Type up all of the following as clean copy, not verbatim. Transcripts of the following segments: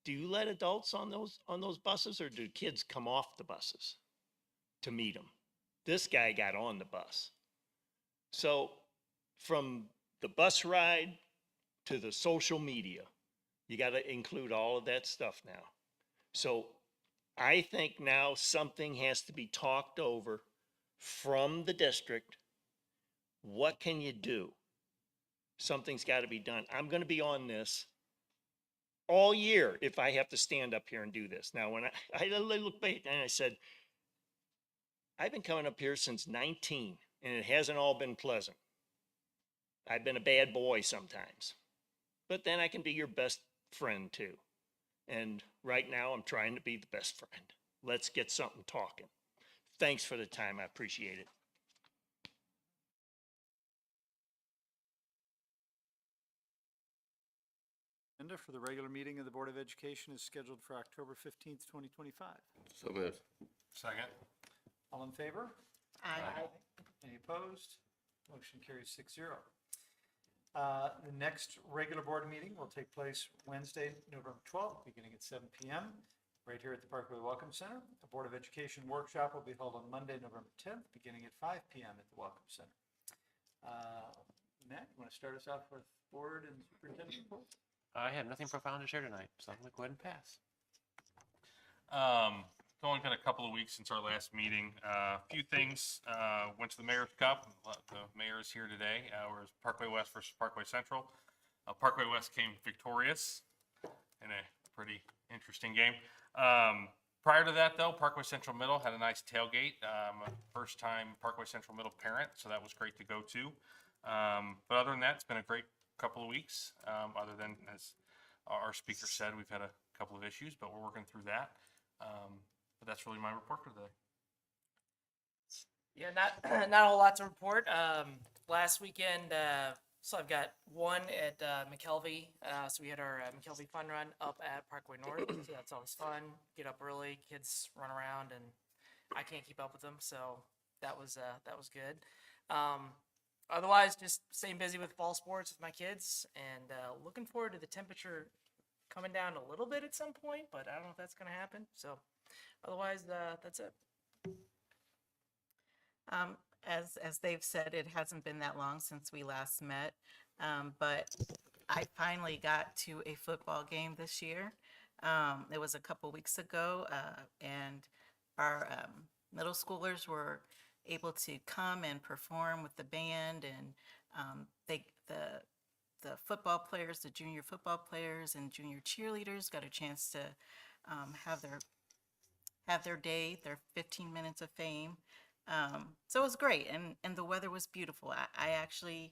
do you let adults on those buses, or do kids come off the buses to meet them? This guy got on the bus. So from the bus ride to the social media, you got to include all of that stuff now. So I think now something has to be talked over from the district. What can you do? Something's got to be done. I'm going to be on this all year if I have to stand up here and do this. Now, when I look back and I said, I've been coming up here since 19 and it hasn't all been pleasant. I've been a bad boy sometimes, but then I can be your best friend too. And right now I'm trying to be the best friend. Let's get something talking. Thanks for the time. I appreciate it. Agenda for the regular meeting of the Board of Education is scheduled for October 15th, 2025. So moved. Second. All in favor? Aye. Any opposed? Motion carries 6-0. The next regular board meeting will take place Wednesday, November 12th, beginning at 7 p.m. right here at the Parkway Welcome Center. The Board of Education workshop will be held on Monday, November 10th, beginning at 5 p.m. at the Welcome Center. Matt, you want to start us off with board and superintendent report? I have nothing profound to share tonight, so I'm going to go ahead and pass. It's only been a couple of weeks since our last meeting. A few things. Went to the Mayor's Cup. The mayor is here today. We're Parkway West versus Parkway Central. Parkway West came victorious in a pretty interesting game. Prior to that, though, Parkway Central Middle had a nice tailgate. First time Parkway Central Middle parent, so that was great to go to. But other than that, it's been a great couple of weeks. Other than, as our speaker said, we've had a couple of issues, but we're working through that. But that's really my report for today. Yeah, not a whole lot to report. Last weekend, so I've got one at McKelvey. So we had our McKelvey Fun Run up at Parkway North. So that's always fun. Get up early, kids run around, and I can't keep up with them. So that was good. Otherwise, just staying busy with fall sports with my kids, and looking forward to the temperature coming down a little bit at some point. But I don't know if that's going to happen. So otherwise, that's it. As they've said, it hasn't been that long since we last met, but I finally got to a football game this year. It was a couple weeks ago, and our middle schoolers were able to come and perform with the band, and the football players, the junior football players and junior cheerleaders got a chance to have their day, their 15 minutes of fame. So it was great, and the weather was beautiful. I actually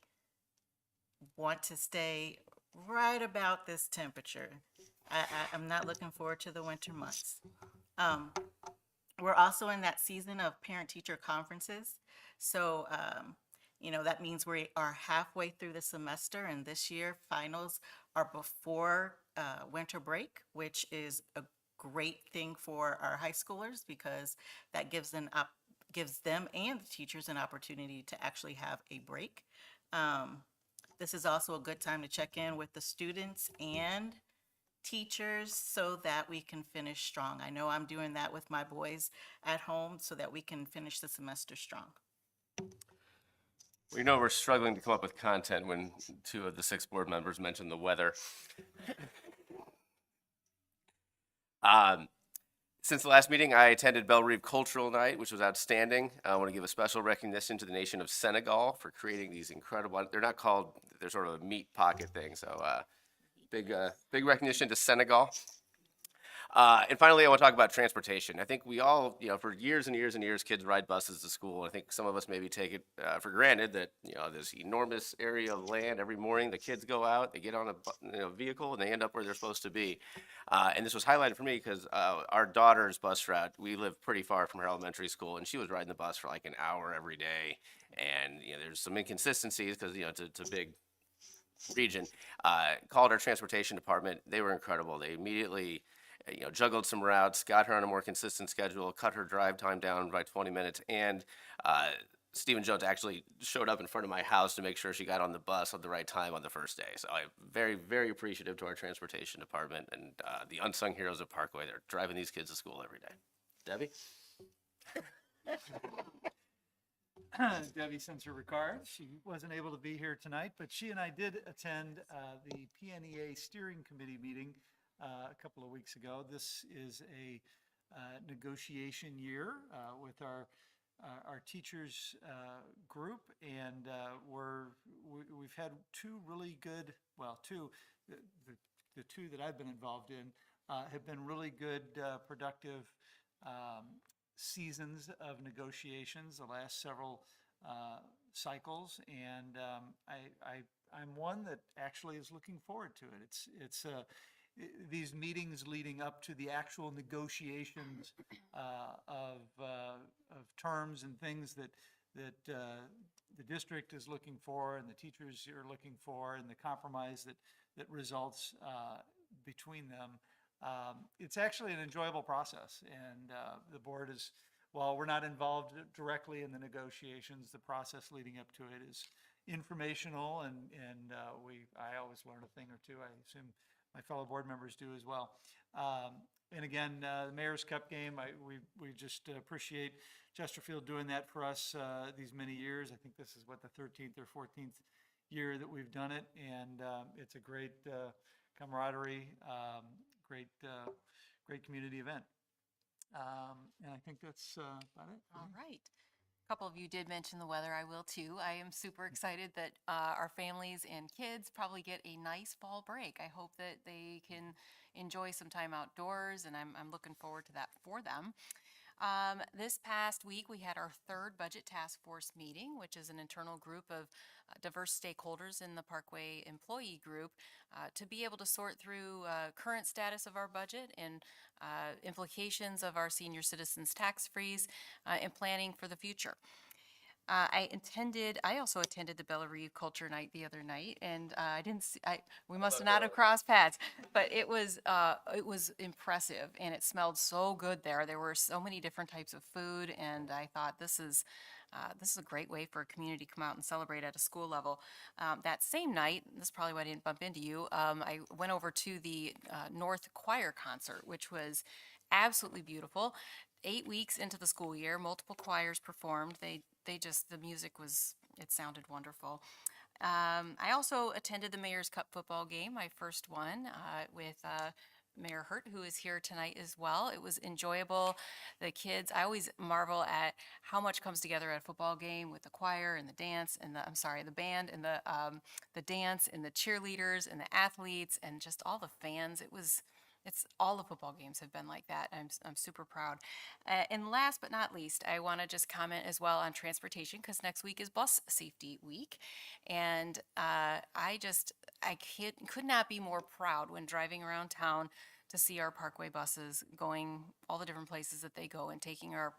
want to stay right about this temperature. I'm not looking forward to the winter months. We're also in that season of parent-teacher conferences. So, that means we are halfway through the semester, and this year finals are before winter break, which is a great thing for our high schoolers because that gives them and the teachers an opportunity to actually have a break. This is also a good time to check in with the students and teachers so that we can finish strong. I know I'm doing that with my boys at home so that we can finish the semester strong. We know we're struggling to come up with content when 2 of the 6 board members mentioned the weather. Since the last meeting, I attended Belle Rive Cultural Night, which was outstanding. I want to give a special recognition to the nation of Senegal for creating these incredible, they're sort of a meat pocket thing, so big recognition to Senegal. And finally, I want to talk about transportation. I think we all, for years and years and years, kids ride buses to school. I think some of us maybe take it for granted that, this enormous area of land every morning, the kids go out, they get on a vehicle, and they end up where they're supposed to be. And this was highlighted for me because our daughter's bus route, we live pretty far from her elementary school, and she was riding the bus for like an hour every day. And, there's some inconsistencies because, it's a big region. Called our transportation department. They were incredible. They immediately juggled some routes, got her on a more consistent schedule, cut her drive time down by 20 minutes, and Stephen Jones actually showed up in front of my house to make sure she got on the bus at the right time on the first day. So I'm very, very appreciative to our transportation department and the unsung heroes of Parkway. They're driving these kids to school every day. Debbie? Debbie sends her regards. She wasn't able to be here tonight, but she and I did attend the PNEA Steering Committee meeting a couple of weeks ago. This is a negotiation year with our teachers group, and we've had two really good, well, the two that I've been involved in have been really good, productive seasons of negotiations, the last several cycles, and I'm one that actually is looking forward to it. It's these meetings leading up to the actual negotiations of terms and things that the district is looking for and the teachers are looking for, and the compromise that results between them. It's actually an enjoyable process, and the board is, while we're not involved directly in the negotiations, the process leading up to it is informational, and I always learn a thing or two. I assume my fellow board members do as well. And again, the Mayor's Cup game, we just appreciate Chesterfield doing that for us these many years. I think this is what, the 13th or 14th year that we've done it, and it's a great camaraderie, great community event. And I think that's about it. All right. A couple of you did mention the weather. I will too. I am super excited that our families and kids probably get a nice fall break. I hope that they can enjoy some time outdoors, and I'm looking forward to that for them. This past week, we had our third budget task force meeting, which is an internal group of diverse stakeholders in the Parkway employee group to be able to sort through current status of our budget and implications of our senior citizens tax freeze and planning for the future. I also attended the Bella Reeve Culture Night the other night, and I didn't see, we must have not have crossed paths, but it was impressive, and it smelled so good there. There were so many different types of food, and I thought this is a great way for a community to come out and celebrate at a school level. That same night, this is probably why I didn't bump into you, I went over to the North Choir concert, which was absolutely beautiful. 8 weeks into the school year, multiple choirs performed. The music it sounded wonderful. I also attended the Mayor's Cup football game, my first one, with Mayor Hurt, who is here tonight as well. It was enjoyable. The kids, I always marvel at how much comes together at a football game with the choir and the dance and the band and the dance and the cheerleaders and the athletes and just all the fans. It's all the football games have been like that. I'm super proud. And last but not least, I want to just comment as well on transportation, because next week is Bus Safety Week, and could not be more proud when driving around town to see our Parkway buses going all the different places that they go and taking our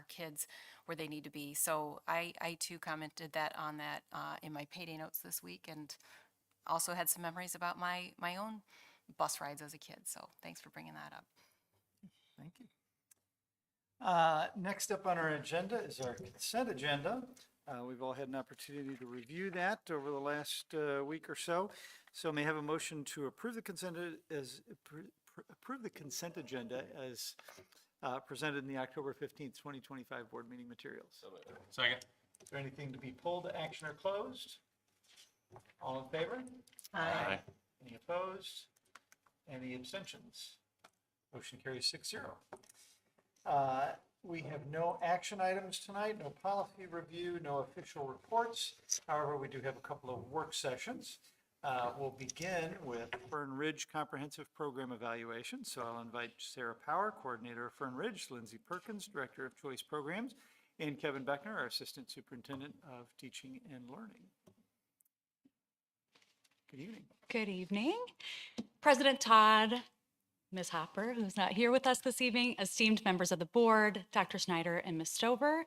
kids where they need to be. So I too commented on that in my payday notes this week, and also had some memories about my own bus rides as a kid. So thanks for bringing that up. Thank you. Next up on our agenda is our consent agenda. We've all had an opportunity to review that over the last week or so. So may I have a motion to approve the consent agenda as presented in the October 15th, 2025 board meeting materials. Second. Is there anything to be pulled, action, or closed? All in favor? Aye. Any opposed? Any abstentions? Motion carries 6-0. We have no action items tonight, no policy review, no official reports. However, we do have a couple of work sessions. We'll begin with Fern Ridge Comprehensive Program Evaluation. So I'll invite Sarah Power, Coordinator of Fern Ridge, Lindsay Perkins, Director of Choice Programs, and Kevin Beckner, our Assistant Superintendent of Teaching and Learning. Good evening. Good evening. President Todd, Ms. Hopper, who's not here with us this evening, esteemed members of the board, Dr. Snyder and Ms. Stover.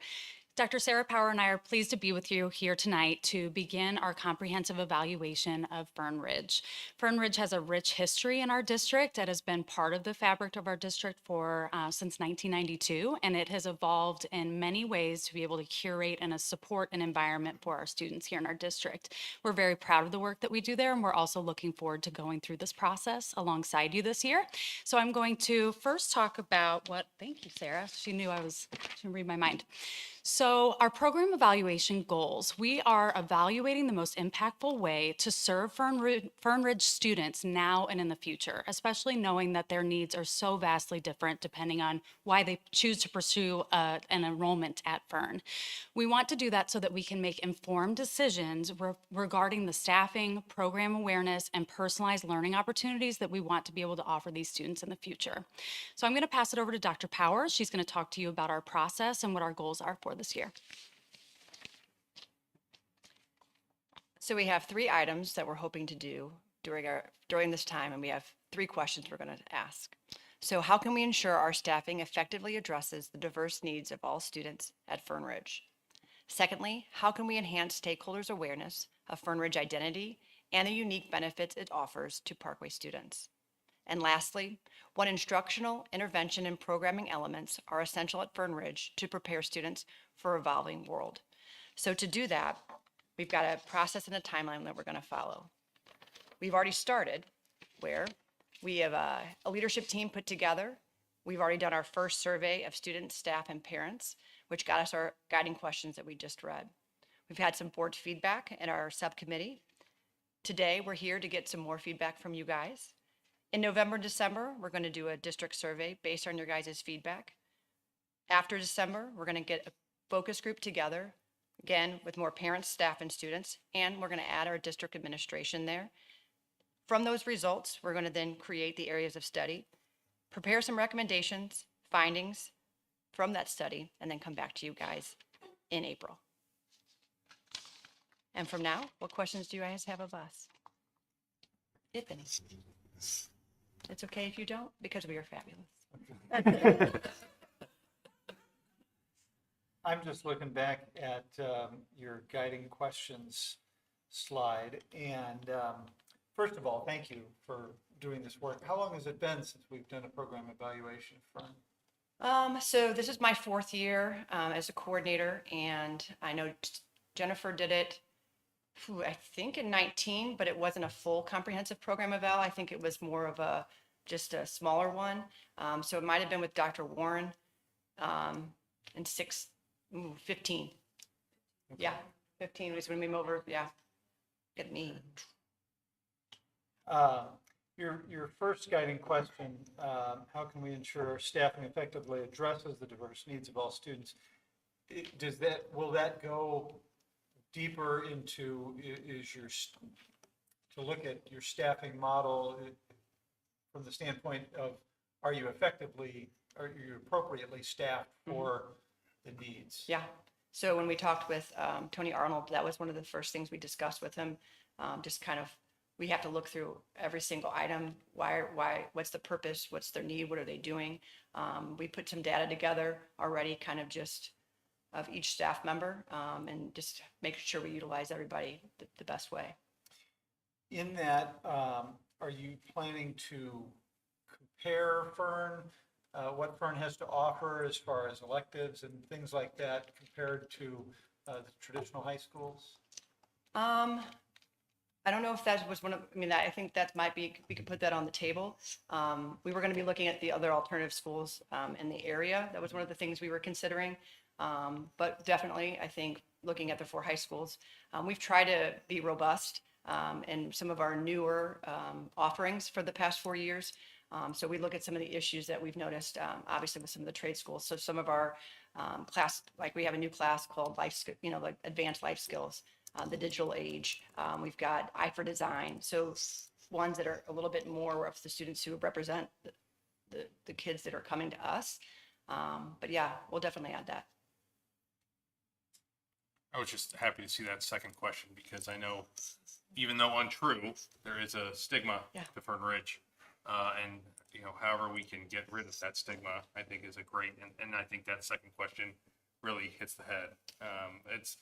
Dr. Sarah Power and I are pleased to be with you here tonight to begin our comprehensive evaluation of Fern Ridge. Fern Ridge has a rich history in our district. It has been part of the fabric of our district for since 1992, and it has evolved in many ways to be able to curate and support an environment for our students here in our district. We're very proud of the work that we do there, and we're also looking forward to going through this process alongside you this year. So I'm going to first talk about thank you, Sarah. She knew she read my mind. So our program evaluation goals, we are evaluating the most impactful way to serve Fern Ridge students now and in the future, especially knowing that their needs are so vastly different depending on why they choose to pursue an enrollment at Fern. We want to do that so that we can make informed decisions regarding the staffing, program awareness, and personalized learning opportunities that we want to be able to offer these students in the future. So I'm going to pass it over to Dr. Powers. She's going to talk to you about our process and what our goals are for this year. So we have 3 items that we're hoping to do during this time, and we have 3 questions we're going to ask. So how can we ensure our staffing effectively addresses the diverse needs of all students at Fern Ridge? Secondly, how can we enhance stakeholders' awareness of Fern Ridge identity and the unique benefits it offers to Parkway students? And lastly, what instructional, intervention, and programming elements are essential at Fern Ridge to prepare students for an evolving world? So to do that, we've got a process and a timeline that we're going to follow. We've already started where we have a leadership team put together. We've already done our first survey of students, staff, and parents, which got us our guiding questions that we just read. We've had some board feedback in our subcommittee. Today, we're here to get some more feedback from you guys. In November and December, we're going to do a district survey based on your guys' feedback. After December, we're going to get a focus group together, again, with more parents, staff, and students, and we're going to add our district administration there. From those results, we're going to then create the areas of study, prepare some recommendations, findings from that study, and then come back to you guys in April. And from now, what questions do you guys have of us? If any. It's okay if you don't, because we are fabulous. I'm just looking back at your guiding questions slide. And first of all, thank you for doing this work. How long has it been since we've done a program evaluation for? So this is my 4th year as a coordinator, and I know Jennifer did it, I think in 19, but it wasn't a full comprehensive program eval. I think it was more of just a smaller one. So it might have been with Dr. Warren in 15. Yeah, 15 was when we moved over, yeah. Get me. Your first guiding question, how can we ensure staffing effectively addresses the diverse needs of all students? Will that go deeper into, to look at your staffing model from the standpoint of, are you appropriately staffed for the needs? Yeah. So when we talked with Tony Arnold, that was one of the first things we discussed with him. Just kind of, we have to look through every single item. Why, what's the purpose? What's their need? What are they doing? We put some data together already, kind of just of each staff member, and just making sure we utilize everybody the best way. In that, are you planning to compare Fern, what Fern has to offer as far as electives and things like that compared to the traditional high schools? I don't know if that was I think that might be, we could put that on the table. We were going to be looking at the other alternative schools in the area. That was one of the things we were considering. But definitely, I think looking at the 4 high schools, we've tried to be robust in some of our newer offerings for the past 4 years. So we look at some of the issues that we've noticed, obviously with some of the trade schools. So some of our class, like we have a new class called like advanced life skills, the digital age. We've got Eye for Design. So ones that are a little bit more of the students who represent the kids that are coming to us. But yeah, we'll definitely add that. I was just happy to see that second question because I know, even though untrue, there is a stigma to Fern Ridge. And, however we can get rid of that stigma, I think is a great, and I think that second question really hits the head. It's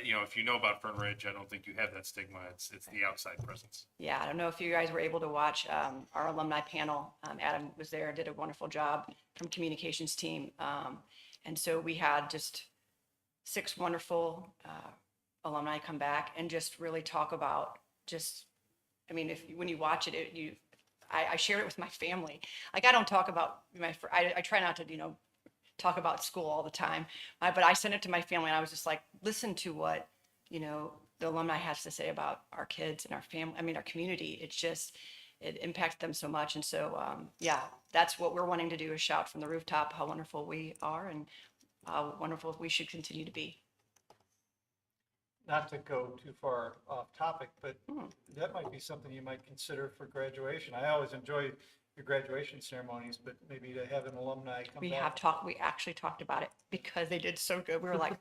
you know, if you know about Fern Ridge, I don't think you have that stigma. It's the outside presence. Yeah, I don't know if you guys were able to watch our alumni panel. Adam was there, did a wonderful job from communications team. And so we had just 6 wonderful alumni come back and just really talk about just, I mean, when you watch it, I shared it with my family. Like, I don't talk about I try not to, talk about school all the time. But I sent it to my family and I was just like, listen to what, the alumni has to say about our kids and our family, our community. It impacts them so much. And so, yeah, that's what we're wanting to do, is shout from the rooftop how wonderful we are and how wonderful we should continue to be. Not to go too far off topic, but that might be something you might consider for graduation. I always enjoy your graduation ceremonies, but maybe to have an alumni come back. We actually talked about it because they did so good. We were like,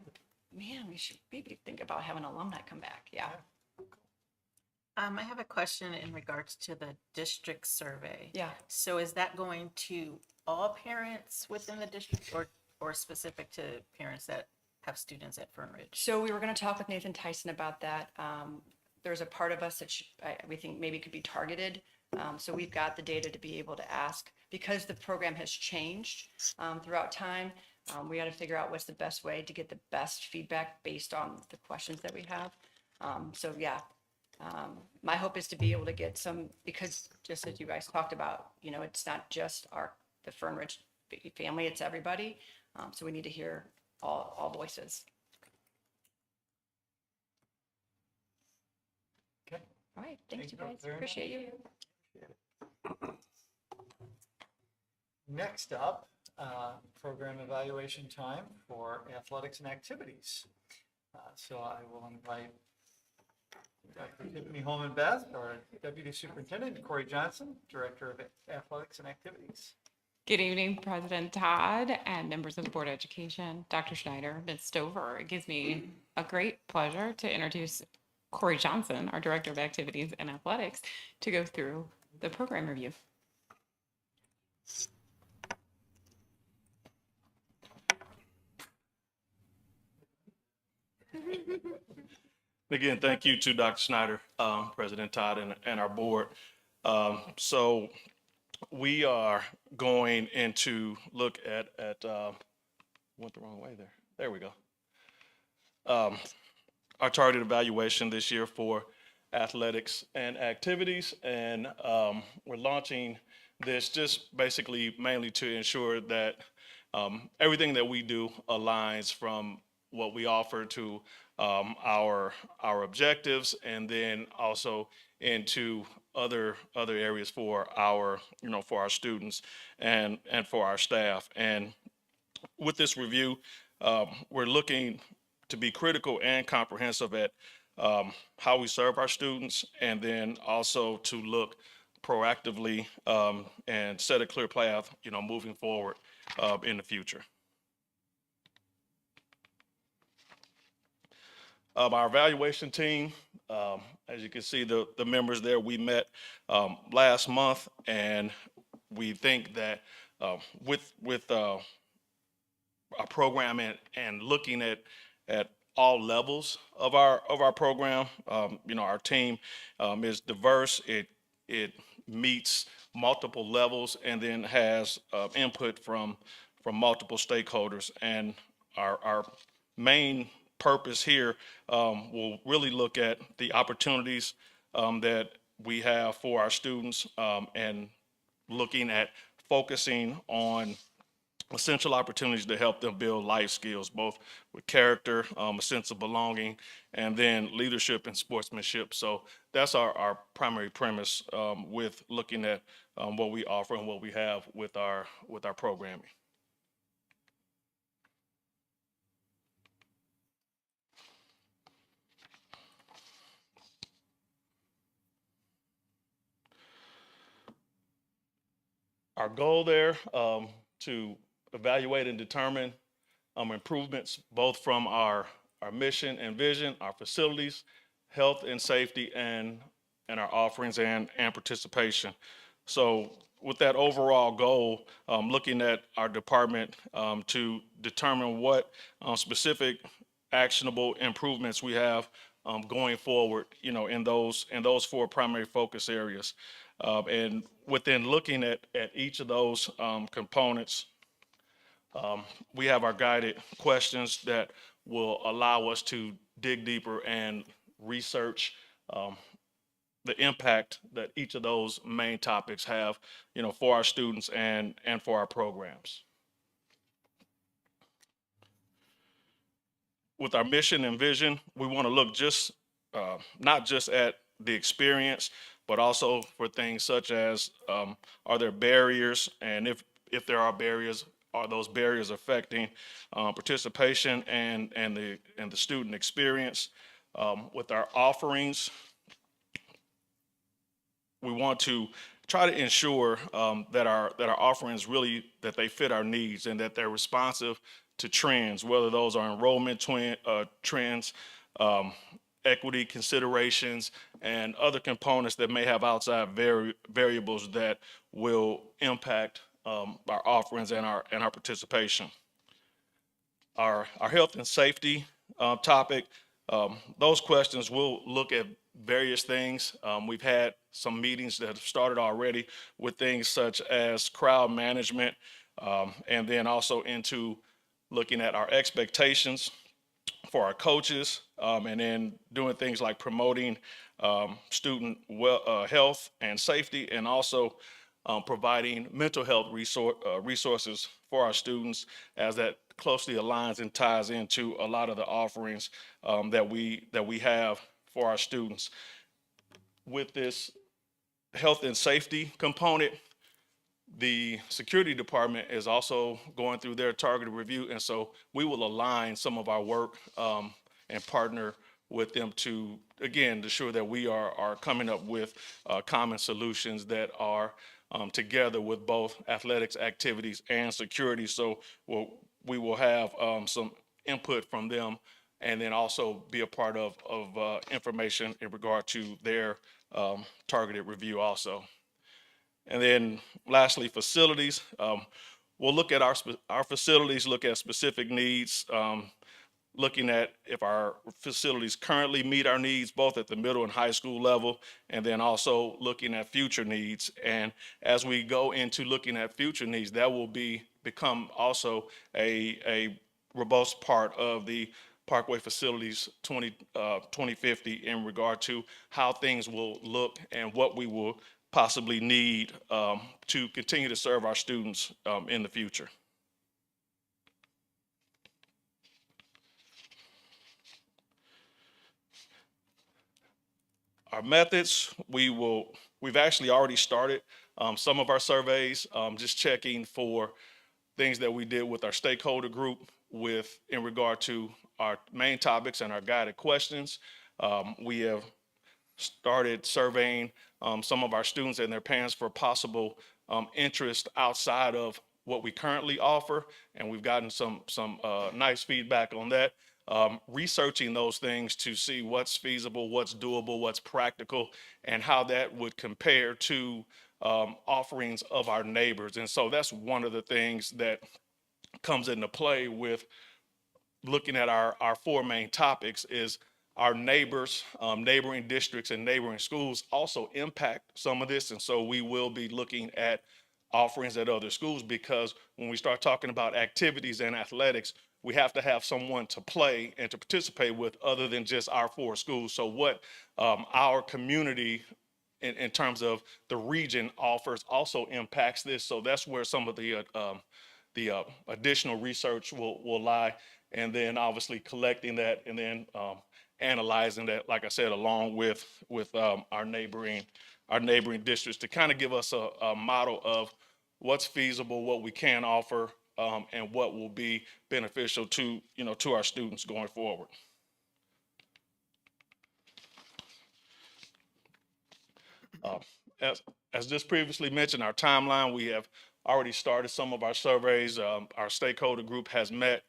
man, we should maybe think about having alumni come back. Yeah. I have a question in regards to the district survey. Yeah. So is that going to all parents within the district or specific to parents that have students at Fern Ridge? So we were going to talk with Nathan Tyson about that. There's a part of us that we think maybe could be targeted. So we've got the data to be able to ask, because the program has changed throughout time. We got to figure out what's the best way to get the best feedback based on the questions that we have. So yeah, my hope is to be able to get some, because just as you guys talked about, it's not just the Fern Ridge family, it's everybody. So we need to hear all voices. Okay. All right, thanks you Thank you guys, very much. appreciate you. Next up, program evaluation time for athletics and activities. So I will invite Dr. Tiffany Holman Beth, our Deputy Superintendent, Corey Johnson, Director of Athletics and Activities. Good evening, President Todd and members of the Board of Education, Dr. Schneider, Ms. Stover. It gives me a great pleasure to introduce Corey Johnson, our Director of Activities and Athletics, to go through the program review. Again, thank you to Dr. Snyder, President Todd, and our board. So we are going into look at went the wrong way there. There we go. Our targeted evaluation this year for athletics and activities, and we're launching this just basically mainly to ensure that everything that we do aligns from what we offer to our objectives, and then also into other areas for our for our students and for our staff. And with this review, we're looking to be critical and comprehensive at how we serve our students, and then also to look proactively and set a clear path, moving forward in the future. Our evaluation team, as you can see, the members there, we met last month, and we think that with our program and looking at all levels of our program, our team is diverse. It meets multiple levels, and then has input from multiple stakeholders. And our main purpose here will really look at the opportunities that we have for our students, and looking at focusing on essential opportunities to help them build life skills, both with character, a sense of belonging, and then leadership and sportsmanship. So that's our primary premise with looking at what we offer and what we have with our programming. Our goal there to evaluate and determine improvements both from our mission and vision, our facilities, health and safety, and our offerings and participation. So with that overall goal, looking at our department to determine what specific actionable improvements we have going forward, in those four primary focus areas. And within looking at each of those components, we have our guided questions that will allow us to dig deeper and research the impact that each of those main topics have, for our students and for our programs. With our mission and vision, we want to look not just at the experience, but also for things such as, are there barriers? And if there are barriers, are those barriers affecting participation and the student experience? With our offerings, we want to try to ensure that our offerings really, that they fit our needs and that they're responsive to trends, whether those are enrollment trends, equity considerations, and other components that may have outside variables that will impact our offerings and our participation. Our health and safety topic, those questions will look at various things. We've had some meetings that have started already with things such as crowd management, and then also into looking at our expectations for our coaches, and then doing things like promoting student health and safety, and also providing mental health resources for our students, as that closely aligns and ties into a lot of the offerings that we have for our students. With this health and safety component, the security department is also going through their targeted review, and so we will align some of our work and partner with them to, again, ensure that we are coming up with common solutions that are together with both athletics activities and security. So we will have some input from them, and then also be a part of information in regard to their targeted review also. And then lastly, facilities. We'll look at our facilities, look at specific needs, looking at if our facilities currently meet our needs, both at the middle and high school level, and then also looking at future needs. And as we go into looking at future needs, that will become also a robust part of the Parkway Facilities 2050 in regard to how things will look and what we will possibly need to continue to serve our students in the future. Our methods, we've actually already started some of our surveys, just checking for things that we did with our stakeholder group in regard to our main topics and our guided questions. We have started surveying some of our students and their parents for possible interest outside of what we currently offer, and we've gotten some nice feedback on that. Researching those things to see what's feasible, what's doable, what's practical, and how that would compare to offerings of our neighbors. And so that's one of the things that comes into play with looking at our four main topics is our neighbors, neighboring districts and neighboring schools also impact some of this. And so we will be looking at offerings at other schools, because when we start talking about activities and athletics, we have to have someone to play and to participate with other than just our four schools. So what our community in terms of the region offers also impacts this. So that's where some of the additional research will lie. And then obviously collecting that and then analyzing that, like I said, along with our neighboring districts to kind of give us a model of what's feasible, what we can offer, and what will be beneficial to our students going forward. As just previously mentioned, our timeline, we have already started some of our surveys. Our stakeholder group has met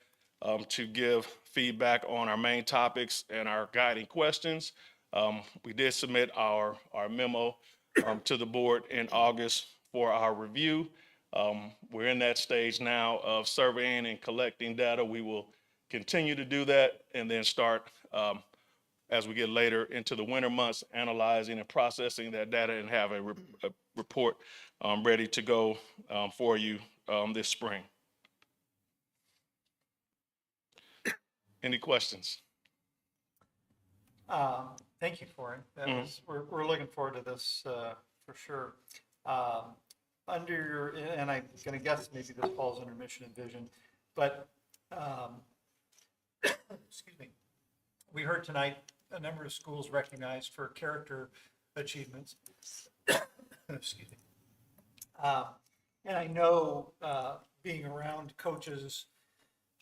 to give feedback on our main topics and our guiding questions. We did submit our memo to the board in August for our review. We're in that stage now of surveying and collecting data. We will continue to do that and then start, as we get later into the winter months, analyzing and processing that data and have a report ready to go for you this spring. Any questions? Thank you, Corin. That Mhm. was, we're looking forward to this for sure. Under your, and I'm going to guess maybe this falls under mission and vision, but excuse me, we heard tonight a number of schools recognized for character achievements. Excuse me. And I know being around coaches,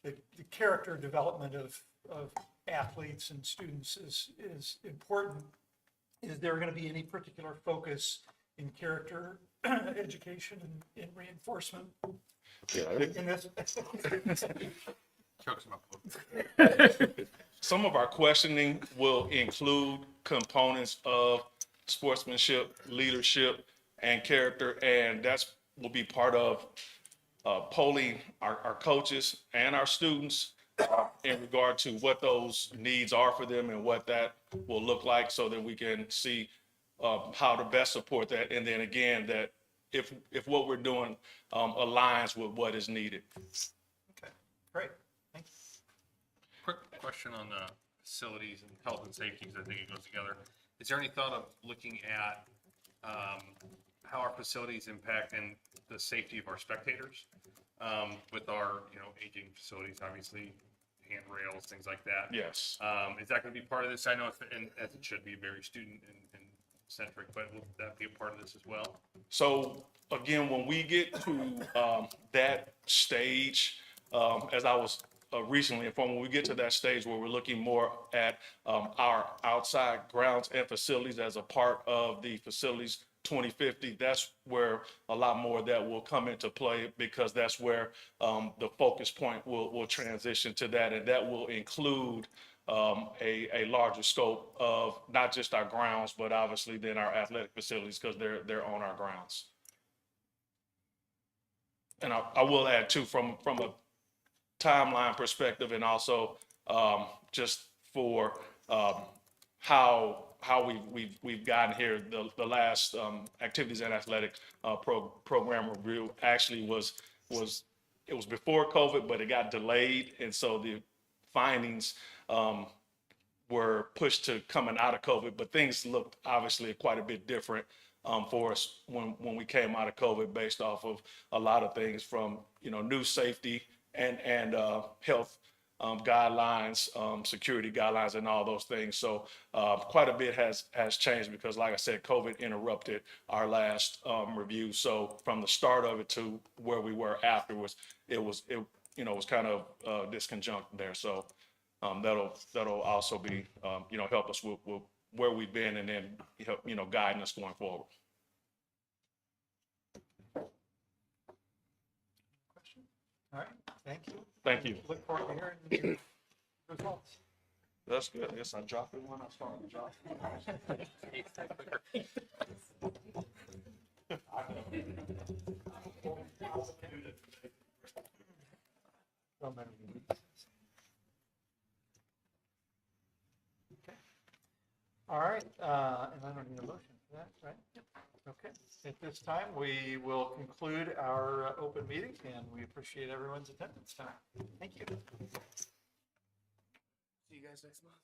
the character development of athletes and students is important. Is there going to be any particular focus in character education and in reinforcement in this? Chokes him up. Some of our questioning will include components of sportsmanship, leadership, and character, and that's will be part of polling our coaches and our students in regard to what those needs are for them and what that will look like, so that we can see how to best support that. And then again, that if what we're doing aligns with what is needed. Okay, great. Thank you. Quick question on the facilities and health and safety, because I think it goes together. Is there any thought of looking at how our facilities impact and the safety of our spectators with our, aging facilities, obviously, handrails, things like that? Yes. Is that going to be part of this? I know, and as it should be, very student and centric, but will that be a part of this as well? So again, when we get to that stage, as I was recently informed, when we get to that stage where we're looking more at our outside grounds and facilities as a part of the facilities 2050, that's where a lot more of that will come into play, because that's where the focus point will transition to that, and that will include a larger scope of not just our grounds, but obviously then our athletic facilities, because they're on our grounds. And I will add too, from a timeline perspective, and also just for how we've gotten here. The last activities and athletic program review actually was before COVID, but it got delayed, and so the findings were pushed to coming out of COVID. But things looked obviously quite a bit different for us when we came out of COVID, based off of a lot of things from new safety and health guidelines, security guidelines, and all those things. So quite a bit has changed, because, like I said, COVID interrupted our last review. So from the start of it to where we were afterwards, it was kind of disconjunct there. So that'll also be help us with where we've been, and then help guiding us going forward. Question? All right, thank you. Thank you. Look forward to hearing the results. That's good. I guess I dropped it when I started to drop Okay. All right, and I don't need a motion for that, right? Okay, at this time, we will conclude our open meeting, and we appreciate everyone's attendance tonight. Thank you. See you guys next month.